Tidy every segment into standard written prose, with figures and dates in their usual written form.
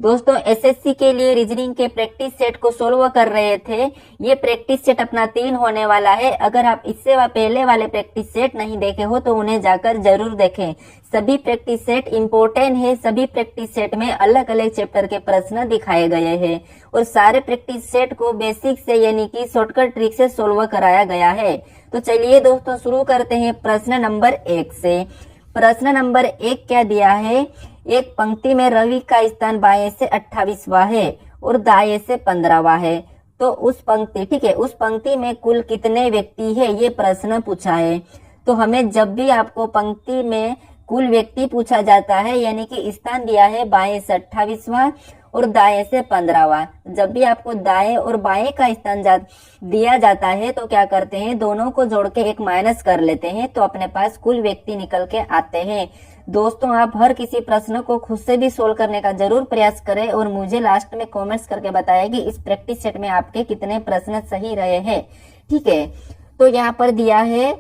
दोस्तों एसएससी के लिए रीजनिंग के प्रैक्टिस सेट को सोल्व कर रहे थे। ये प्रैक्टिस सेट अपना 3 होने वाला है। अगर आप इससे पहले वाले प्रैक्टिस सेट नहीं देखे हो तो उन्हें जाकर जरूर देखें। सभी प्रैक्टिस सेट इम्पोर्टेंट है। सभी प्रैक्टिस सेट में अलग अलग चैप्टर के प्रश्न दिखाए गए हैं और सारे प्रैक्टिस सेट को बेसिक से यानी कि शॉर्टकट ट्रिक से सोल्व कराया गया है। तो चलिए दोस्तों शुरू करते हैं प्रश्न नंबर 1 से। प्रश्न नंबर 1 क्या दिया है? एक पंक्ति में रवि का स्थान बाएं से 28वां है और दाएं से 15वां है। तो उस पंक्ति, ठीक है, उस पंक्ति में कुल कितने व्यक्ति है, ये प्रश्न पूछा है। तो हमें जब भी आपको पंक्ति में कुल व्यक्ति पूछा जाता है यानी कि स्थान दिया है बाएं से 28वां और दाएं से 15वां, जब भी आपको दाएं और बाएं का स्थान दिया जाता है तो क्या करते हैं, दोनों को जोड़ के एक माइनस कर लेते हैं तो अपने पास कुल व्यक्ति निकल के आते हैं। दोस्तों आप हर किसी प्रश्न को खुद से भी सोल्व करने का जरूर प्रयास करें और मुझे लास्ट में कमेंट्स करके बताएं कि इस प्रैक्टिस सेट में आपके कितने प्रश्न सही रहे हैं। ठीक है, तो यहाँ पर दिया है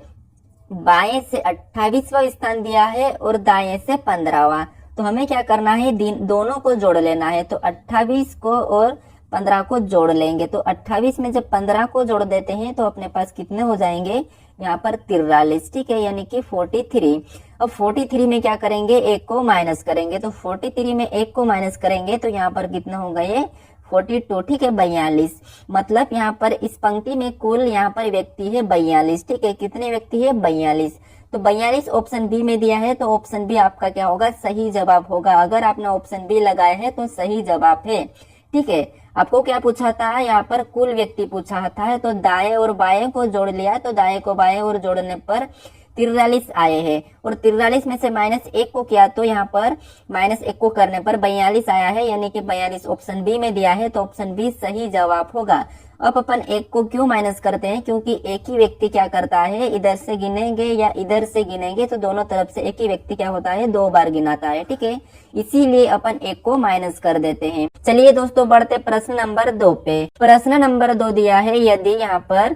बाएं से 28वां स्थान दिया है और दाएं से 15वां। तो हमें क्या करना है, दोनों को जोड़ लेना है। तो 28 को और 15 को जोड़ लेंगे। तो 28 में जब 15 को जोड़ देते हैं तो अपने पास कितने हो जाएंगे, यहाँ पर 43, ठीक है, यानी कि 43। अब 43 में क्या करेंगे, 1 को माइनस करेंगे। तो 43 में 1 को माइनस करेंगे तो यहाँ पर कितना होगा, ये 42, ठीक है, 42। मतलब यहाँ पर इस पंक्ति में कुल यहाँ पर व्यक्ति है 42, ठीक है, कितने व्यक्ति है, 42। तो 42 ऑप्शन बी में दिया है तो ऑप्शन बी आपका क्या होगा, सही जवाब होगा। अगर आपने ऑप्शन बी लगाया है तो सही जवाब है। ठीक है, आपको क्या पूछा था, यहाँ पर कुल व्यक्ति पूछा था, तो दाएं और बाएं को जोड़ लिया। तो दाएं को बाएं और जोड़ने पर 43 आए हैं और 43 में से -1 को किया तो यहाँ पर -1 को करने पर 42 आया है, यानी कि 42 ऑप्शन बी में दिया है तो ऑप्शन बी सही जवाब होगा। अब अपन 1 को क्यों माइनस करते हैं, क्योंकि एक ही व्यक्ति क्या करता है, इधर से गिनेंगे या इधर से गिनेंगे तो दोनों तरफ से एक ही व्यक्ति क्या होता है, 2 बार गिनाता है। ठीक है, इसीलिए अपन 1 को माइनस कर देते हैं। चलिए दोस्तों बढ़ते प्रश्न नंबर 2 पे। प्रश्न नंबर 2 दिया है, यदि यहाँ पर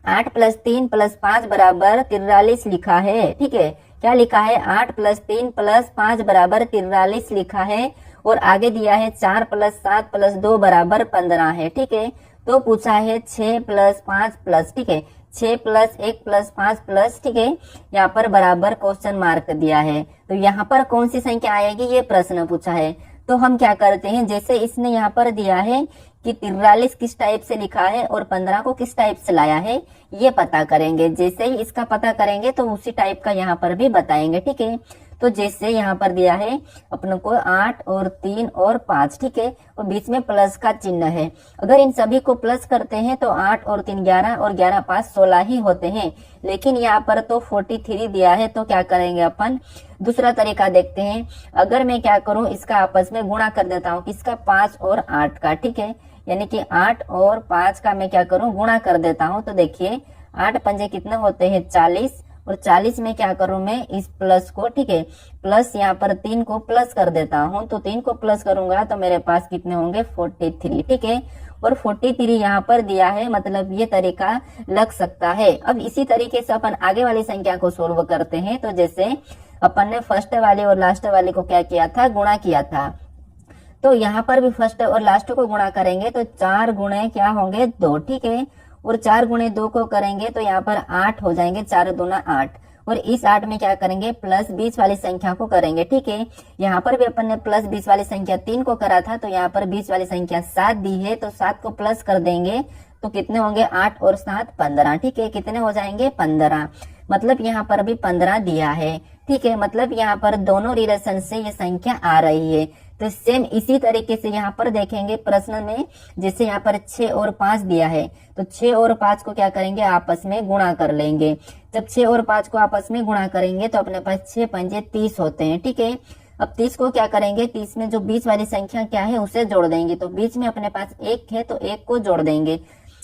8 + 3 + 5 = 43 लिखा है। ठीक है, क्या लिखा है, 8 + 3 + 5 = 43 लिखा है और आगे दिया है 4 + 7 + 2 = 15 है। ठीक है, तो पूछा है 6 + 5 +, ठीक है, 6 + 1 + 5 +, ठीक है, यहाँ पर बराबर क्वेश्चन मार्क दिया है। तो यहाँ पर कौन सी संख्या आएगी, ये प्रश्न पूछा है। तो हम क्या करते हैं, जैसे इसने यहाँ पर दिया है कि 43 किस टाइप से लिखा है और 15 को किस टाइप से लाया है, ये पता करेंगे। जैसे ही इसका पता करेंगे तो उसी टाइप का यहाँ पर भी बताएंगे। ठीक है, तो जैसे यहाँ पर दिया है अपने को 8 और 3 और 5, ठीक है, और बीच में प्लस का चिन्ह है। अगर इन सभी को प्लस करते हैं तो 8 और 3 11 और 11 5 16 ही होते हैं, लेकिन यहाँ पर तो 43 दिया है। तो क्या करेंगे अपन, दूसरा तरीका देखते हैं। अगर मैं क्या करूं, इसका आपस में गुणा कर देता हूं, किसका, 5 और 8 का। ठीक है, यानी कि 8 और 5 का मैं क्या करूं, गुणा कर देता हूं। तो देखिए 8 पंजे कितने होते हैं, 40, और 40 में क्या करूं मैं, इस प्लस को, ठीक है, प्लस यहाँ पर 3 को प्लस कर देता हूं। तो 3 को प्लस करूंगा तो मेरे पास कितने होंगे, 43, ठीक है, और 43 यहाँ पर दिया है, मतलब ये तरीका लग सकता है। अब इसी तरीके से अपन आगे वाली संख्या को सोल्व करते हैं। तो जैसे अपन ने फर्स्ट वाले और लास्ट वाले को क्या किया था, गुणा किया था, तो यहाँ पर भी फर्स्ट और लास्ट को गुणा करेंगे तो 4 गुणे क्या होंगे, 2, ठीक है, और 4 गुणे 2 को करेंगे तो यहाँ पर 8 हो जाएंगे, 4 दूना 8, और इस 8 में क्या करेंगे, प्लस 20 वाली संख्या को करेंगे। ठीक है, यहाँ पर भी अपन ने प्लस 20 वाली संख्या 3 को करा था, तो यहाँ पर 20 वाली संख्या 7 दी है, तो 7 को प्लस कर देंगे तो कितने होंगे, 8 और 7 15, ठीक है, कितने हो जाएंगे, 15। मतलब यहाँ पर भी 15 दिया है। ठीक है, मतलब यहाँ पर दोनों रिलेशन से ये संख्या आ रही है। तो सेम इसी तरीके से यहाँ पर देखेंगे प्रश्न में, जैसे यहाँ पर 6 और 5 दिया है, तो 6 और 5 को क्या करेंगे, आपस में गुणा कर लेंगे। जब 6 और 5 को आपस में गुणा करेंगे तो अपने पास 6 पंजे 30 होते हैं। ठीक है, अब 30 को क्या करेंगे, 30 में जो बीच वाली संख्या क्या है उसे जोड़ देंगे। तो बीच में अपने पास 1 है तो 1 को जोड़ देंगे।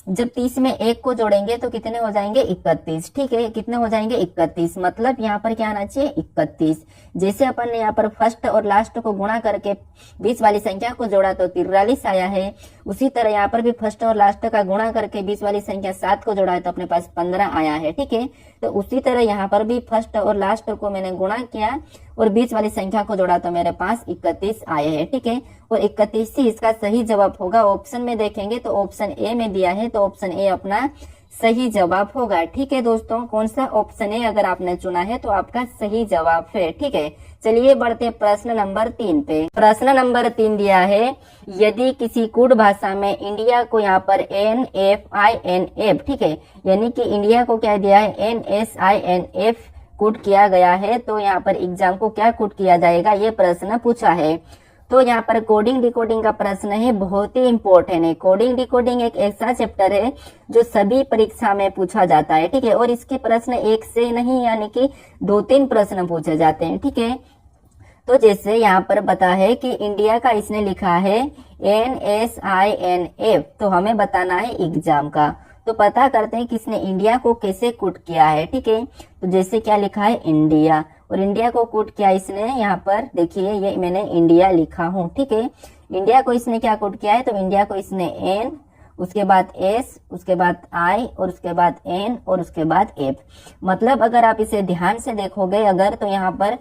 जब 30 में 1 को जोड़ेंगे तो कितने हो जाएंगे, 31, ठीक है, कितने हो जाएंगे, 31। मतलब यहाँ पर क्या आना चाहिए, 31। जैसे अपन ने यहाँ पर फर्स्ट और लास्ट को गुणा करके बीच वाली संख्या को जोड़ा तो 43 आया है, उसी तरह यहाँ पर भी फर्स्ट और लास्ट का गुणा करके बीच वाली संख्या 7 को जोड़ा है तो अपने पास 15 आया है। ठीक है, तो उसी तरह यहाँ पर भी फर्स्ट और लास्ट को मैंने गुणा किया और बीच वाली संख्या को जोड़ा तो मेरे पास 31 आए हैं। ठीक है, और 31 ही इसका सही जवाब होगा। ऑप्शन में देखेंगे तो ऑप्शन ए में दिया है, तो ऑप्शन ए अपना सही जवाब होगा। ठीक है दोस्तों, कौन सा ऑप्शन है अगर आपने चुना है तो आपका सही जवाब है। ठीक है, चलिए बढ़ते प्रश्न नंबर 3 पे। प्रश्न नंबर 3 दिया है, यदि किसी कूट भाषा में इंडिया को यहाँ पर NFINF, ठीक है, यानी कि इंडिया को क्या दिया है NSINF कूट किया गया है, तो यहाँ पर एग्जाम को क्या कूट किया जाएगा, ये प्रश्न पूछा है। तो यहाँ पर कोडिंग डिकोडिंग का प्रश्न है, बहुत ही इंपॉर्टेंट है। कोडिंग डिकोडिंग एक ऐसा चैप्टर है जो सभी परीक्षा में पूछा जाता है। ठीक है, और इसके प्रश्न एक से नहीं यानी कि 2-3 प्रश्न पूछे जाते हैं। ठीक है, तो जैसे यहाँ पर बता है कि इंडिया का इसने लिखा है NSINF, तो हमें बताना है एग्जाम का। तो पता करते हैं कि इसने इंडिया को कैसे कूट किया है। ठीक है, तो जैसे क्या लिखा है इंडिया, और इंडिया को कूट किया इसने, यहाँ पर देखिए ये मैंने इंडिया लिखा हूँ। ठीक है, इंडिया को इसने क्या कूट किया है, तो इंडिया को इसने N, उसके बाद S, उसके बाद I और उसके बाद N और उसके बाद F। मतलब अगर आप इसे ध्यान से देखोगे अगर, तो यहाँ पर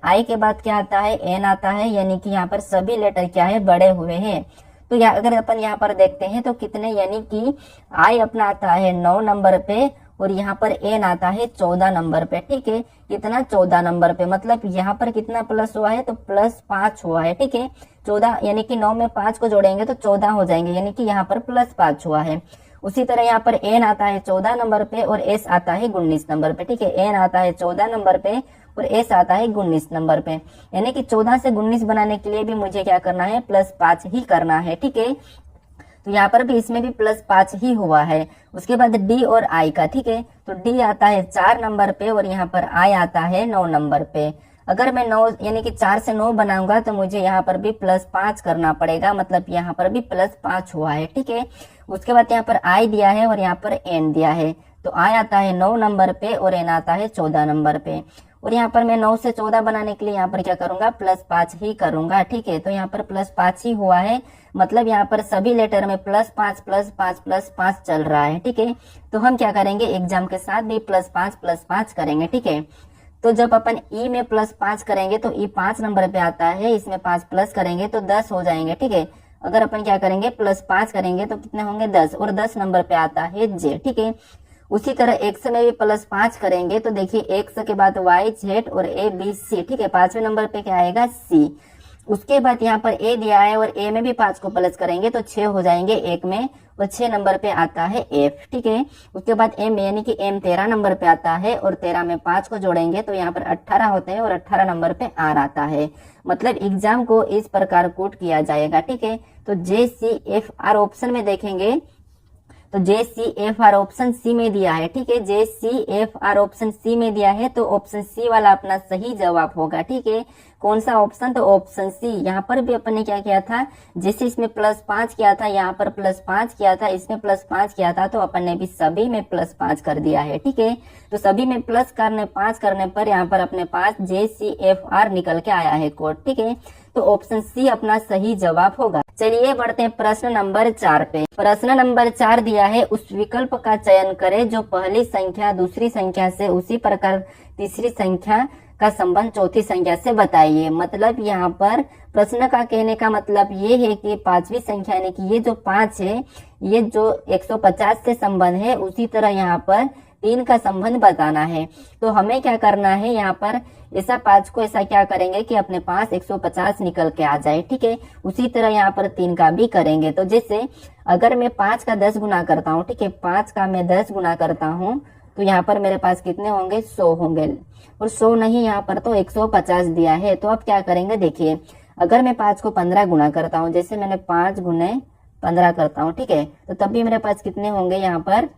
I के बाद क्या आता है, N आता है, यानी कि यहाँ पर सभी लेटर क्या है, बड़े हुए हैं। तो अगर अपन यहाँ पर देखते हैं तो कितने, यानी कि I अपना आता है 9 नंबर पे और यहाँ पर N आता है 14 नंबर पे। ठीक है, कितना 14 नंबर पे, मतलब यहाँ पर कितना प्लस हुआ है, तो +5 हुआ है। ठीक है, 14 यानी कि 9 में 5 को जोड़ेंगे तो 14 हो जाएंगे, यानी कि यहाँ पर +5 हुआ है। उसी तरह यहाँ पर N आता है 14 नंबर पे और S आता है 19 नंबर पे। ठीक है, N आता है 14 नंबर पे और S आता है 19 नंबर पे, यानी कि 14 से 19 बनाने के लिए भी मुझे क्या करना है, +5 ही करना है। ठीक है, तो यहाँ पर भी इसमें भी +5 ही हुआ है। उसके बाद D और I का, ठीक है, तो D आता है 4 नंबर पे और यहाँ पर I आता है 9 नंबर पे। अगर मैं 9 यानी कि 4 से 9 बनाऊंगा तो मुझे यहाँ पर भी +5 करना पड़ेगा, मतलब यहाँ पर भी +5 हुआ है। ठीक है, उसके बाद यहाँ पर I दिया है और यहाँ पर N दिया है, तो I आता है 9 नंबर पे और N आता है 14 नंबर पे। और यहाँ पर मैं 9 से 14 बनाने के लिए यहाँ पर क्या करूंगा, +5 ही करूंगा। ठीक है, तो यहाँ पर +5 ही हुआ है, मतलब यहाँ पर सभी लेटर में +5 +5 +5 चल रहा है। ठीक है, तो हम क्या करेंगे, एग्जाम के साथ भी +5 +5 करेंगे। ठीक है, तो जब अपन ई में +5 करेंगे तो ई 5 नंबर पे आता है, इसमें 5 प्लस करेंगे तो 10 हो जाएंगे। ठीक है, अगर अपन क्या करेंगे +5 करेंगे तो कितने होंगे, 10, और 10 नंबर पे आता है जे। ठीक है, उसी तरह एक्स में भी +5 करेंगे तो देखिए एक्स के बाद वाई जेड और ए बी सी। ठीक है, 5वें नंबर पे क्या आएगा, सी। उसके बाद यहाँ पर ए दिया है और ए में भी 5 को प्लस करेंगे तो 6 हो जाएंगे एक में, और 6 नंबर पे आता है एफ। ठीक है, उसके बाद एम यानी कि एम 13 नंबर पे आता है और 13 में 5 को जोड़ेंगे तो यहाँ पर 18 होते हैं और 18 नंबर पे आर आता है। मतलब एग्जाम को इस प्रकार कोड किया जाएगा। ठीक है, तो JCFR ऑप्शन में देखेंगे तो JCFR ऑप्शन सी में दिया है। ठीक है, JCFR ऑप्शन सी में दिया है, तो ऑप्शन सी वाला अपना सही जवाब होगा। ठीक है, कौन सा ऑप्शन, तो ऑप्शन सी। यहाँ पर भी अपन ने क्या किया था, जैसे इसमें +5 किया था, यहाँ पर +5 किया था, इसमें +5 किया था, तो अपन ने भी सभी में +5 कर दिया है। ठीक है, तो सभी में +5 करने पर यहाँ पर अपने पास JCFR निकल के आया है कोड। ठीक है, तो ऑप्शन सी अपना सही जवाब होगा। चलिए बढ़ते हैं प्रश्न नंबर 4 पे। प्रश्न नंबर 4 दिया है, उस विकल्प का चयन करें जो पहली संख्या दूसरी संख्या से उसी प्रकार तीसरी संख्या का संबंध चौथी संख्या से बताइए। मतलब यहाँ पर प्रश्न का कहने का मतलब ये है कि पांचवी संख्या यानी कि ये जो 5 है, ये जो 150 से संबंध है, उसी तरह यहाँ पर 3 का संबंध बताना है। तो हमें क्या करना है, यहाँ पर ऐसा 5 को ऐसा क्या करेंगे कि अपने पास 150 निकल के आ जाए। ठीक है, उसी तरह यहाँ पर 3 का भी करेंगे। तो जैसे अगर मैं 5 का 10 गुना करता हूँ, ठीक है, 5 का मैं 10 गुना करता हूँ तो यहाँ पर मेरे पास कितने होंगे, 100 होंगे, और 100 नहीं, यहाँ पर तो 150 दिया है। तो अब क्या करेंगे, देखिए अगर मैं 5 को 15 गुना करता हूँ, जैसे मैंने 5 गुने 15 करता हूँ, ठीक है, तो तब भी मेरे पास कितने होंगे, यहाँ पर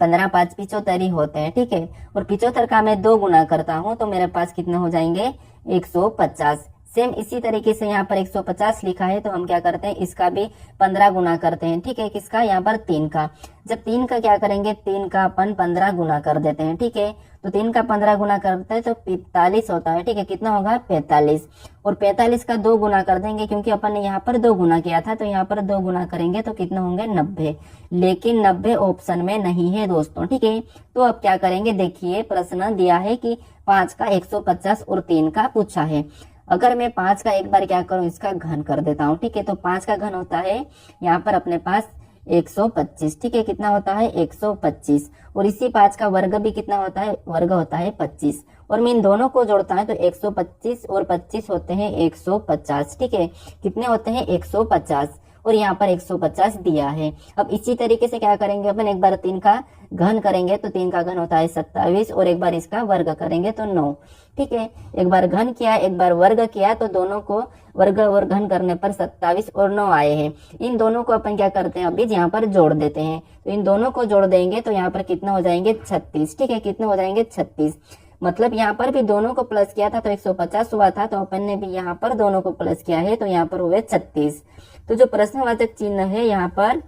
15 5 75 होते हैं। ठीक है, और 75 का मैं 2 गुना करता हूँ तो मेरे पास कितने हो जाएंगे, 150। सेम इसी तरीके से यहाँ पर 150 लिखा है तो हम क्या करते हैं, इसका भी 15 गुना करते हैं। ठीक है, किसका, यहाँ पर 3 का। जब 3 का क्या करेंगे, 3 का अपन 15 गुना कर देते हैं। ठीक है, तो 3 का 15 गुना करते हैं तो 45 होता है। ठीक है, कितना होगा, 45। और 45 का 2 गुना कर देंगे क्योंकि अपन ने यहाँ पर 2 गुना किया था, तो यहाँ पर 2 गुना करेंगे तो कितना होंगे, 90। लेकिन 90 ऑप्शन में नहीं है दोस्तों। ठीक है, तो अब क्या करेंगे, देखिए प्रश्न दिया है कि 5 का 150 और 3 का पूछा है। अगर मैं 5 का एक बार क्या करूं, इसका घन कर देता हूं। ठीक है, तो 5 का घन होता है यहाँ पर अपने पास 125। ठीक है, कितना होता है, 125। और इसी 5 का वर्ग भी कितना होता है, वर्ग होता है 25। और मैं इन दोनों को जोड़ता है तो 125 और 25 होते हैं 150। ठीक है, कितने होते हैं, 150। और यहाँ पर 150 दिया है। अब इसी तरीके से क्या करेंगे अपन, एक बार 3 का घन करेंगे तो 3 का घन होता है 27 और एक बार इसका वर्ग करेंगे तो 9। ठीक है, एक बार घन किया, एक बार वर्ग किया, तो दोनों को वर्ग और घन करने पर 27 और 9 आए हैं। इन दोनों को अपन क्या करते हैं, अभी यहाँ पर जोड़ देते हैं। तो इन दोनों को जोड़ देंगे तो यहाँ पर कितना हो जाएंगे, 36। ठीक है, कितने हो जाएंगे, 36। मतलब यहाँ पर भी दोनों को प्लस किया था तो 150 हुआ था, तो अपन ने भी यहाँ पर दोनों को प्लस किया है तो यहाँ पर हुए 36। तो जो प्रश्नवाचक चिन्ह है यहाँ पर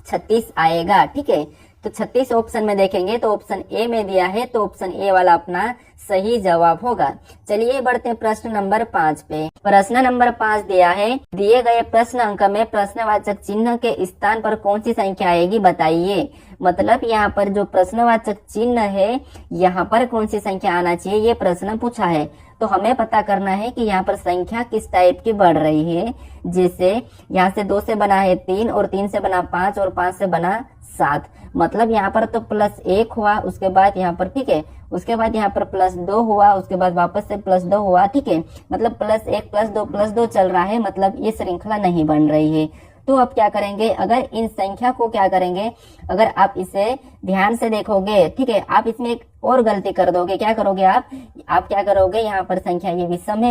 36 आएगा। ठीक है, तो 36 ऑप्शन में देखेंगे तो ऑप्शन ए में दिया है, तो ऑप्शन ए वाला अपना सही जवाब होगा। चलिए बढ़ते हैं प्रश्न नंबर 5 पे। प्रश्न नंबर 5 दिया है, दिए गए प्रश्न अंक में प्रश्नवाचक चिन्ह के स्थान पर कौन सी संख्या आएगी बताइए। मतलब यहाँ पर जो प्रश्नवाचक चिन्ह है यहाँ पर कौन सी संख्या आना चाहिए, ये प्रश्न पूछा है। तो हमें पता करना है कि यहाँ पर संख्या किस टाइप की बढ़ रही है। जैसे यहाँ से 2 से बना है 3 और 3 से बना 5 और 5 से बना 7। मतलब यहाँ पर तो +1 हुआ, उसके बाद यहाँ पर, ठीक है, उसके बाद यहाँ पर +2 हुआ, उसके बाद वापस से +2 हुआ। ठीक है, मतलब +1 +2 चल रहा है, मतलब ये श्रृंखला नहीं बन रही है। तो अब क्या करेंगे, अगर इन संख्या को क्या करेंगे, अगर आप इसे ध्यान से देखोगे, ठीक है, आप इसमें एक और गलती कर दोगे। क्या करोगे आप क्या करोगे, यहाँ पर संख्या ये विषम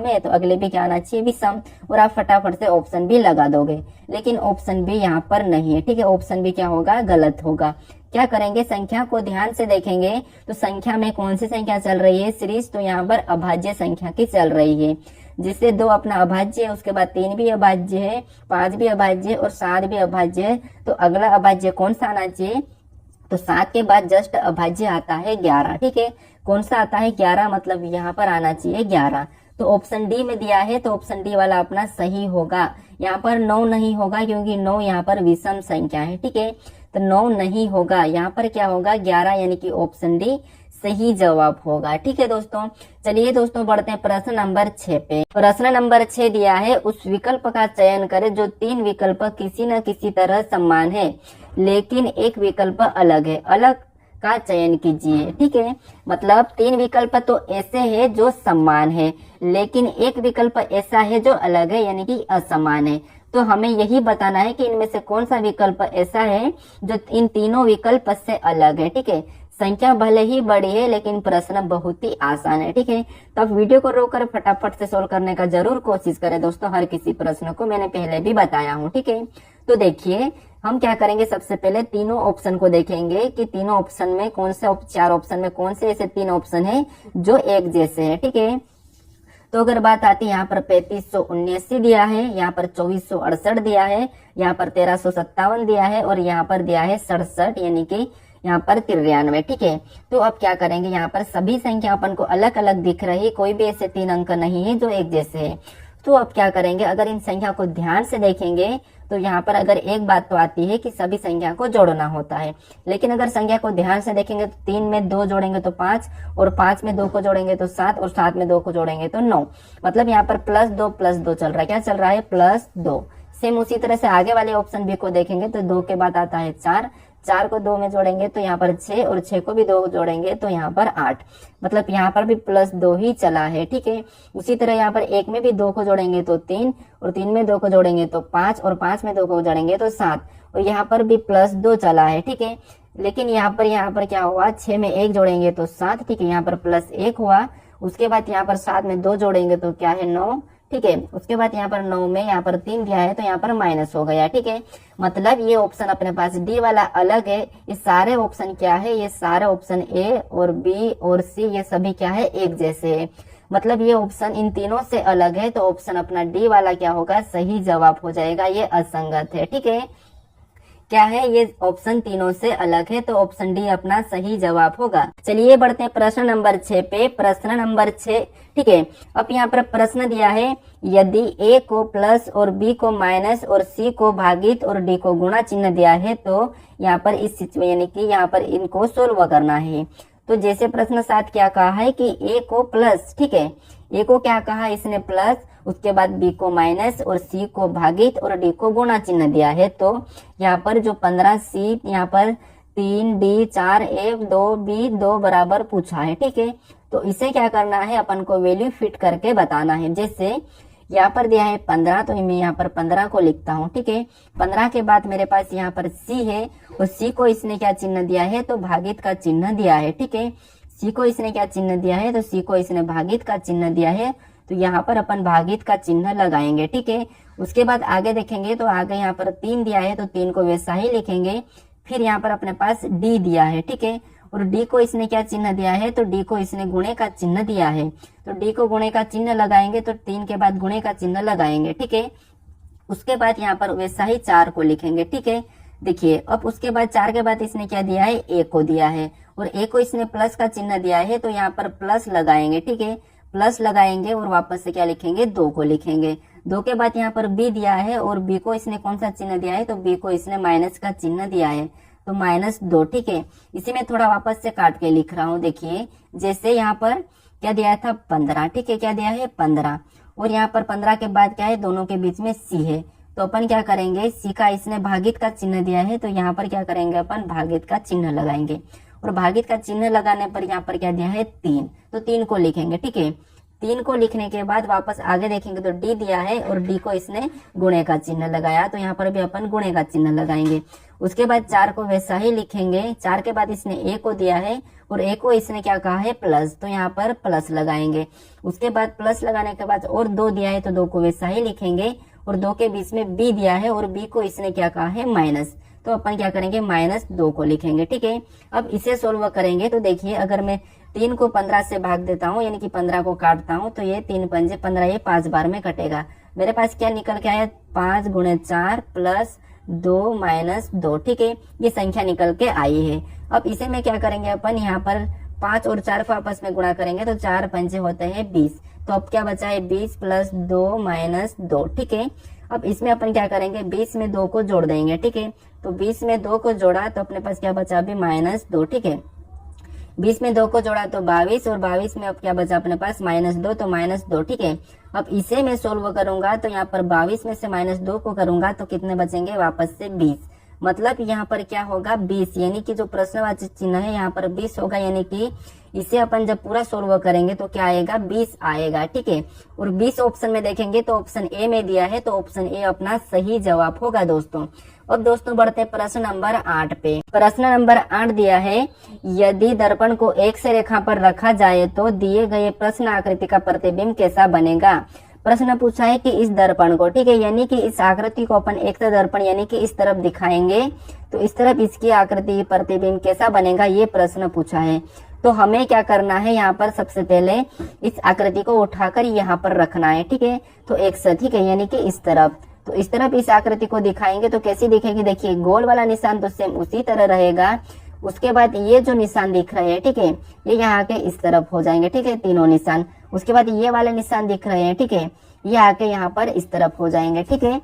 है तो अगले भी क्या आना चाहिए, विषम, और आप फटाफट से ऑप्शन बी लगा दोगे। लेकिन ऑप्शन बी यहाँ पर नहीं है। ठीक है, ऑप्शन बी क्या होगा, गलत होगा। क्या करेंगे, संख्या को ध्यान से देखेंगे तो संख्या में कौन सी संख्या चल रही है, सीरीज, तो यहाँ पर अभाज्य संख्या की चल रही है। जिससे 2 अपना अभाज्य है, उसके बाद 3 भी अभाज्य है, 5 भी अभाज्य है और 7 भी अभाज्य है। तो अगला अभाज्य कौन सा आना चाहिए, तो 7 के बाद जस्ट अभाज्य आता है 11। ठीक है, कौन सा आता है, 11, मतलब यहाँ पर आना चाहिए 11। तो ऑप्शन डी में दिया है तो ऑप्शन डी वाला अपना सही होगा। यहाँ पर 9 नहीं होगा क्योंकि 9 यहाँ पर विषम संख्या है। ठीक है, तो 9 नहीं होगा, यहाँ पर क्या होगा, 11, यानी कि ऑप्शन डी सही जवाब होगा। ठीक है दोस्तों, चलिए दोस्तों बढ़ते हैं प्रश्न नंबर 6 पे। प्रश्न नंबर 6 दिया है, उस विकल्प का चयन करें जो 3 विकल्प किसी न किसी तरह समान है लेकिन एक विकल्प अलग है, अलग का चयन कीजिए। ठीक है, मतलब 3 विकल्प तो ऐसे है जो समान है लेकिन एक विकल्प ऐसा है जो अलग है, यानी कि असमान है। तो हमें यही बताना है कि इनमें से कौन सा विकल्प ऐसा है जो इन तीनों विकल्प से अलग है। ठीक है, संख्या भले ही बड़ी है लेकिन प्रश्न बहुत ही आसान है। ठीक है, तो आप वीडियो को रोककर फटाफट से सोल्व करने का जरूर कोशिश करें दोस्तों, हर किसी प्रश्न को मैंने पहले भी बताया हूँ। ठीक है, तो देखिए हम क्या करेंगे, सबसे पहले तीनों ऑप्शन को देखेंगे कि तीनों ऑप्शन में कौन से, 4 ऑप्शन में कौन से ऐसे 3 ऑप्शन है जो एक जैसे है। ठीक है, तो अगर बात आती है यहाँ पर 3579 दिया है, यहाँ पर 2468 दिया है, यहाँ पर 1357 दिया है और यहाँ पर दिया है 67, यानी कि यहाँ पर 93। ठीक है, तो अब क्या करेंगे, यहाँ पर सभी संख्या अपन को अलग अलग दिख रही, कोई भी ऐसे 3 अंक नहीं है जो एक जैसे है। तो अब क्या करेंगे, अगर इन संख्या को ध्यान से देखेंगे तो यहाँ पर अगर एक बात तो आती है कि सभी संख्या को जोड़ना होता है, लेकिन अगर संख्या को ध्यान से देखेंगे तो 3 में 2 जोड़ेंगे तो 5 और 5 में 2 को जोड़ेंगे तो 7 और 7 में 2 को जोड़ेंगे तो 9। मतलब यहाँ पर +2 चल रहा है। क्या चल रहा है, +2। सेम उसी तरह से आगे वाले ऑप्शन बी को देखेंगे तो 2 के बाद आता है 4, 4 को 2 में जोड़ेंगे तो यहाँ पर 6 और 6 को भी 2 जोड़ेंगे तो यहाँ पर 8। मतलब यहाँ पर भी +2 ही चला है। ठीक है, उसी तरह यहाँ पर 1 में भी 2 को जोड़ेंगे तो 3 और 3 में 2 को जोड़ेंगे तो 5 और 5 में 2 को जोड़ेंगे तो 7 और यहाँ पर भी +2 चला है। ठीक है, लेकिन यहाँ पर क्या हुआ, 6 में 1 जोड़ेंगे तो 7। ठीक है, यहाँ पर +1 हुआ, उसके बाद यहाँ पर 7 में 2 जोड़ेंगे तो क्या है, 9। ठीक है, उसके बाद यहाँ पर 9 में यहाँ पर 3 दिया है तो यहाँ पर माइनस हो गया। ठीक है, मतलब ये ऑप्शन अपने पास डी वाला अलग है। ये सारे ऑप्शन क्या है, ये सारे ऑप्शन ए और बी और सी ये सभी क्या है, एक जैसे है। मतलब ये ऑप्शन इन तीनों से अलग है, तो ऑप्शन अपना डी वाला क्या होगा, सही जवाब हो जाएगा। ये असंगत है, ठीक है। क्या है, ये ऑप्शन तीनों से अलग है, तो ऑप्शन डी अपना सही जवाब होगा। चलिए बढ़ते हैं प्रश्न नंबर 6 पे। प्रश्न नंबर 6, ठीक है। अब यहाँ पर प्रश्न दिया है, यदि ए को प्लस और बी को माइनस और सी को भागित और डी को गुणा चिन्ह दिया है, तो यहाँ पर इस सिचुएशन यानी कि यहाँ पर इनको सोल्व करना है। तो जैसे प्रश्न 7 क्या कहा है कि ए को प्लस, ठीक है, ए को क्या कहा इसने प्लस, उसके बाद बी को माइनस और सी को भागित और डी को गुणा चिन्ह दिया है। तो यहाँ पर जो 15C यहाँ पर 3D 4A 2B 2 बराबर पूछा है, ठीक है। तो इसे क्या करना है, अपन को वैल्यू फिट करके बताना है। जैसे यहाँ पर दिया है 15, तो मैं यहाँ पर 15 को लिखता हूँ, ठीक है। 15 के बाद मेरे पास यहाँ पर सी है, और सी को इसने क्या चिन्ह दिया है, तो भागित का चिन्ह दिया है, ठीक है। सी को इसने क्या चिन्ह दिया है, तो सी को इसने भागित का चिन्ह दिया है, तो यहाँ पर अपन भागित का चिन्ह लगाएंगे, ठीक है। उसके बाद आगे देखेंगे तो आगे यहाँ पर 3 दिया है, तो 3 को वैसा ही लिखेंगे। फिर यहाँ पर अपने पास डी दिया है, ठीक है, और डी को इसने क्या चिन्ह दिया है, तो डी को इसने गुणे का चिन्ह दिया है, तो डी को गुणे का चिन्ह लगाएंगे, तो 3 के बाद गुणे का चिन्ह लगाएंगे, ठीक है। उसके बाद यहाँ पर वैसा ही 4 को लिखेंगे, ठीक है। देखिए अब उसके बाद 4 के बाद इसने क्या दिया है, ए को दिया है, और ए को इसने प्लस का चिन्ह दिया है, तो यहाँ पर प्लस लगाएंगे, ठीक है। प्लस लगाएंगे और वापस से क्या लिखेंगे, 2 को लिखेंगे। 2 के बाद यहाँ पर बी दिया है, और बी को इसने कौन सा चिन्ह दिया है, तो बी को इसने माइनस का चिन्ह दिया है, तो -2, ठीक है। इसी में थोड़ा वापस से काट के लिख रहा हूँ। देखिए जैसे यहाँ पर क्या दिया था 15, ठीक है, क्या दिया है 15, और यहाँ पर 15 के बाद क्या है, दोनों के बीच में सी है, तो अपन क्या करेंगे, सी का इसने भागित का चिन्ह दिया है, तो यहाँ पर क्या करेंगे, अपन भागित का चिन्ह लगाएंगे, और भागित का चिन्ह लगाने पर यहाँ पर क्या दिया है 3, तो 3 को लिखेंगे, ठीक है। 3 को लिखने के बाद वापस आगे देखेंगे तो डी दिया है, और डी को इसने गुणे का चिन्ह लगाया, तो यहाँ पर भी अपन गुणे का चिन्ह लगाएंगे। उसके बाद 4 को वैसा ही लिखेंगे। 4 के बाद इसने ए को दिया है, और ए को इसने क्या कहा है प्लस, तो यहाँ पर प्लस लगाएंगे। उसके बाद प्लस लगाने के बाद और 2 दिया है, तो 2 को वैसा ही लिखेंगे, और 2 के बीच में बी दिया है, और बी को इसने क्या कहा है माइनस, तो अपन क्या करेंगे -2 को लिखेंगे, ठीक है। अब इसे सोल्व करेंगे तो देखिए अगर मैं 3 को 15 से भाग देता हूँ, यानी कि 15 को काटता हूँ, तो ये 3 पंजे 15, ये 5 बार में कटेगा। मेरे पास क्या निकल के आया, 5 × 4 + 2 - 2, ठीक है, ये संख्या निकल के आई है। अब इसे में क्या करेंगे अपन, यहाँ पर 5 और 4 को आपस में गुणा करेंगे, तो 4 पंजे होते हैं 20, तो अब क्या बचा है 20 + 2 - 2, ठीक है। अब इसमें अपन क्या करेंगे, 20 में 2 को जोड़ देंगे, ठीक है। तो 20 में 2 को जोड़ा तो अपने पास क्या बचा अभी -2, ठीक है। 20 में 2 को जोड़ा तो 22, और 22 में अब क्या बचा अपने पास -2, तो -2, ठीक है। अब इसे मैं सोल्व करूंगा तो यहाँ पर 22 में से -2 को करूंगा तो कितने बचेंगे, वापस से 20, मतलब यहाँ पर क्या होगा 20, यानी कि जो प्रश्नवाची चिन्ह है यहाँ पर 20 होगा, यानी कि इसे अपन जब पूरा सोल्व करेंगे तो क्या आएगा 20 आएगा, ठीक है। और 20 ऑप्शन में देखेंगे तो ऑप्शन ए में दिया है, तो ऑप्शन ए अपना सही जवाब होगा दोस्तों। अब दोस्तों बढ़ते हैं प्रश्न नंबर 8 पे। प्रश्न नंबर 8 दिया है, यदि दर्पण को X रेखा पर रखा जाए तो दिए गए प्रश्न आकृति का प्रतिबिंब कैसा बनेगा। प्रश्न पूछा है कि इस दर्पण को, ठीक है, यानी कि इस आकृति को अपन एक दर्पण यानी कि इस तरफ दिखाएंगे तो इस तरफ इसकी आकृति प्रतिबिंब कैसा बनेगा, ये प्रश्न पूछा है। तो हमें क्या करना है, यहाँ पर सबसे पहले इस आकृति को उठाकर यहाँ पर रखना है, ठीक है। तो एक्स, ठीक है, यानी कि इस तरफ, तो इस तरफ इस आकृति को दिखाएंगे तो कैसी दिखेगी, देखिए गोल वाला निशान तो सेम उसी तरह रहेगा। उसके बाद ये जो निशान दिख रहे हैं, ठीक है, ये यहाँ के इस तरफ हो जाएंगे, ठीक है, तीनों निशान। उसके बाद ये वाले निशान दिख रहे हैं, ठीक है, ये आके यहाँ पर इस तरफ हो जाएंगे, ठीक है।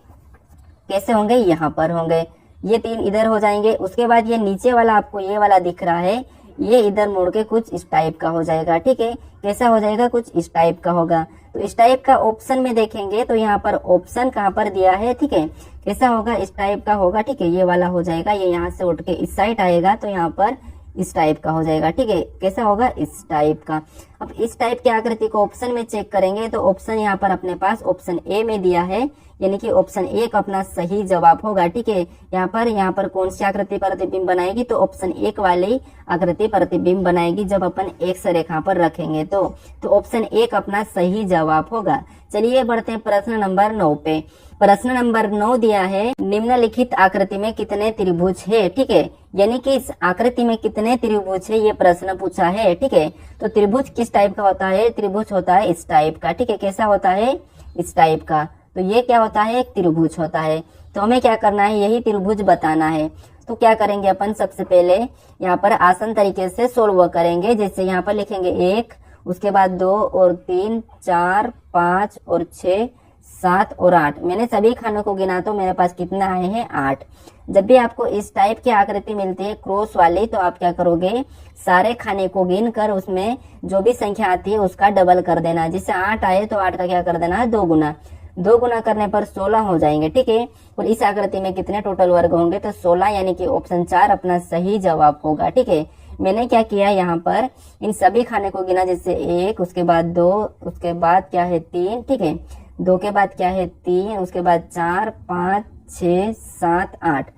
कैसे होंगे, यहाँ पर होंगे, ये 3 इधर हो जाएंगे। उसके बाद ये नीचे वाला आपको ये वाला दिख रहा है, ये इधर मुड़ के कुछ इस टाइप का हो जाएगा, ठीक है। कैसा हो जाएगा, कुछ इस टाइप का होगा। तो इस टाइप का ऑप्शन में देखेंगे तो यहाँ पर ऑप्शन कहाँ पर दिया है, ठीक है, कैसा होगा, इस टाइप का होगा, ठीक है, ये वाला हो जाएगा, ये यहाँ से उठ के इस साइड आएगा तो यहाँ पर इस टाइप का हो जाएगा, ठीक है। कैसा होगा, इस टाइप का। अब इस टाइप की आकृति को ऑप्शन में चेक करेंगे तो ऑप्शन यहाँ पर अपने पास ऑप्शन ए में दिया है, यानी कि ऑप्शन ए का अपना सही जवाब होगा, ठीक है। यहाँ पर कौन सी आकृति प्रतिबिंब बनाएगी, तो ऑप्शन 1 वाली आकृति प्रतिबिंब बनाएगी जब अपन एक्स रेखा पर रखेंगे तो ऑप्शन 1 अपना सही जवाब होगा। चलिए बढ़ते हैं प्रश्न नंबर 9 पे। प्रश्न नंबर 9 दिया है, निम्नलिखित आकृति में कितने त्रिभुज है, ठीक है, यानी कि इस आकृति में कितने त्रिभुज है ये प्रश्न पूछा है। ठीक है, तो त्रिभुज किस टाइप का होता है? त्रिभुज होता है इस टाइप का। ठीक है, कैसा होता है? इस टाइप का। तो ये क्या होता है? एक त्रिभुज होता है। तो हमें क्या करना है? यही त्रिभुज बताना है। तो क्या करेंगे अपन? सबसे पहले यहाँ पर आसान तरीके से सोल्व करेंगे। जैसे यहाँ पर लिखेंगे 1, उसके बाद 2 और 3, 4, 5 और 6, 7 और 8। मैंने सभी खानों को गिना तो मेरे पास कितना आए हैं? 8। जब भी आपको इस टाइप की आकृति मिलती है क्रॉस वाली, तो आप क्या करोगे? सारे खाने को गिन कर उसमें जो भी संख्या आती है उसका डबल कर देना। जिससे 8 आए तो 8 का क्या कर देना है? 2 गुना। 2 गुना करने पर 16 हो जाएंगे। ठीक है, और इस आकृति में कितने टोटल वर्ग होंगे? तो 16, यानी कि ऑप्शन 4 अपना सही जवाब होगा। ठीक है, मैंने क्या किया यहाँ पर? इन सभी खाने को गिना। जैसे 1, उसके बाद 2, उसके बाद क्या है? 3। ठीक है, 2 के बाद क्या है? 3, उसके बाद 4, 5, 6, 7, 8।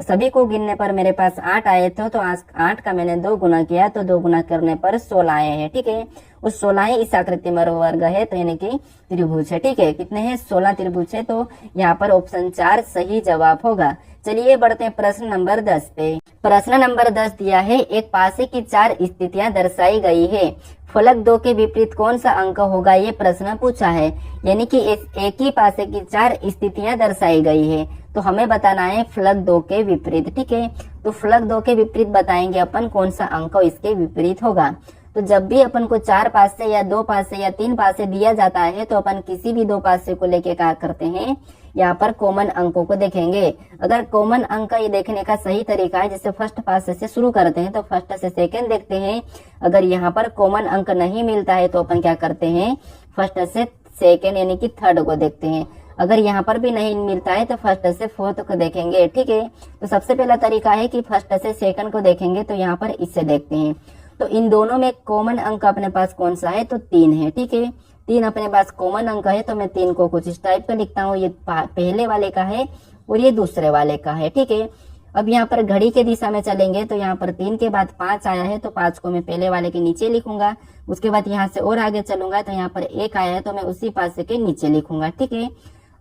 सभी को गिनने पर मेरे पास 8 आए थे, तो 8 का मैंने 2 गुना किया, तो 2 गुना करने पर 16 आए हैं। ठीक है, उस 16 ही इस आकृति में वर्ग है, तो यानी कि त्रिभुज है। ठीक है, कितने हैं? 16 त्रिभुज है। तो यहाँ पर ऑप्शन 4 सही जवाब होगा। चलिए बढ़ते हैं प्रश्न नंबर 10 पे। प्रश्न नंबर 10 दिया है, एक पासे की 4 स्थितियां दर्शाई गई है, फलक 2 के विपरीत कौन सा अंक होगा? ये प्रश्न पूछा है। यानी कि एक ही पासे की 4 स्थितियां दर्शाई गई है, तो हमें बताना है फलक 2 के विपरीत। ठीक है, तो फलक 2 के विपरीत बताएंगे अपन कौन सा अंक इसके विपरीत होगा। तो जब भी अपन को 4 पासे या 2 पासे या 3 पासे दिया जाता है, तो अपन किसी भी 2 पासे को लेके क्या करते हैं? यहाँ पर कॉमन अंकों को देखेंगे। अगर कॉमन अंक ये देखने का सही तरीका है, जैसे फर्स्ट पासे से शुरू करते हैं तो फर्स्ट से सेकंड देखते हैं। अगर यहाँ पर कॉमन अंक नहीं मिलता है तो अपन क्या करते हैं? फर्स्ट से सेकंड यानी कि थर्ड को देखते हैं। अगर यहाँ पर भी नहीं मिलता है तो फर्स्ट से फोर्थ को देखेंगे। ठीक है, तो सबसे पहला तरीका है कि फर्स्ट से सेकंड को देखेंगे, तो यहाँ पर इससे देखते हैं। तो इन दोनों में कॉमन अंक अपने पास कौन सा है? तो 3 है। ठीक है, 3 अपने पास कॉमन अंक है, तो मैं 3 को कुछ इस टाइप का लिखता हूँ। ये पहले वाले का है और ये दूसरे वाले का है। ठीक है, अब यहाँ पर घड़ी के दिशा में चलेंगे, तो यहाँ पर 3 के बाद 5 आया है, तो 5 को मैं पहले वाले के नीचे लिखूंगा। उसके बाद यहाँ से और आगे चलूंगा, तो यहाँ पर 1 आया है, तो मैं उसी पासे के नीचे लिखूंगा। ठीक है,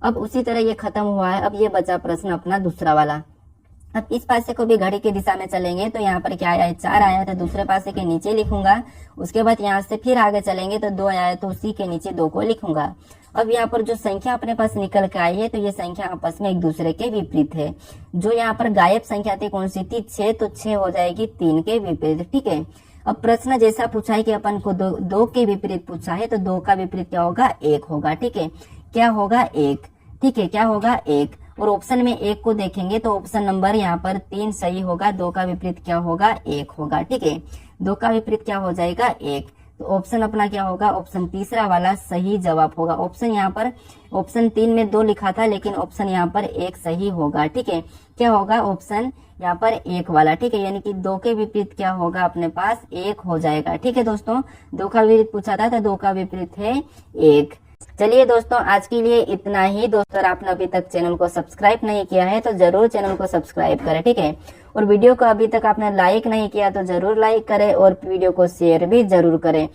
अब उसी तरह ये खत्म हुआ है। अब ये बचा प्रश्न अपना दूसरा वाला। अब इस पासे को भी घड़ी की दिशा में चलेंगे, तो यहाँ पर क्या आया है? 4 आया है, तो दूसरे पासे के नीचे लिखूंगा। उसके बाद यहाँ से फिर आगे चलेंगे, तो 2 आया है, तो उसी के नीचे 2 को लिखूंगा। अब यहाँ पर जो संख्या अपने पास निकल के आई है, तो ये संख्या आपस में एक दूसरे के विपरीत है। जो यहाँ पर गायब संख्या थी कौन सी थी? 6, तो 6 हो जाएगी 3 के विपरीत। ठीक है, अब प्रश्न जैसा पूछा है कि अपन को 2 के विपरीत पूछा है, तो 2 का विपरीत क्या होगा? 1 होगा। ठीक है, क्या होगा? 1। ठीक है, क्या होगा? 1। और ऑप्शन में 1 को देखेंगे, तो ऑप्शन नंबर यहाँ पर 3 सही होगा। 2 का विपरीत क्या होगा? 1 होगा। ठीक है, 2 का विपरीत क्या हो जाएगा? 1। तो ऑप्शन अपना क्या होगा? ऑप्शन तीसरा वाला सही जवाब होगा। ऑप्शन यहाँ पर ऑप्शन 3 में 2 लिखा था, लेकिन ऑप्शन यहाँ पर 1 सही होगा। ठीक है, क्या होगा? ऑप्शन यहाँ पर 1 वाला। ठीक है, यानी कि 2 के विपरीत क्या होगा? अपने पास 1 हो जाएगा। ठीक है दोस्तों, 2 का विपरीत पूछा था, तो 2 का विपरीत है 1। चलिए दोस्तों, आज के लिए इतना ही। दोस्तों, अगर आपने अभी तक चैनल को सब्सक्राइब नहीं किया है तो जरूर चैनल को सब्सक्राइब करें। ठीक है, और वीडियो को अभी तक आपने लाइक नहीं किया तो जरूर लाइक करें और वीडियो को शेयर भी जरूर करें।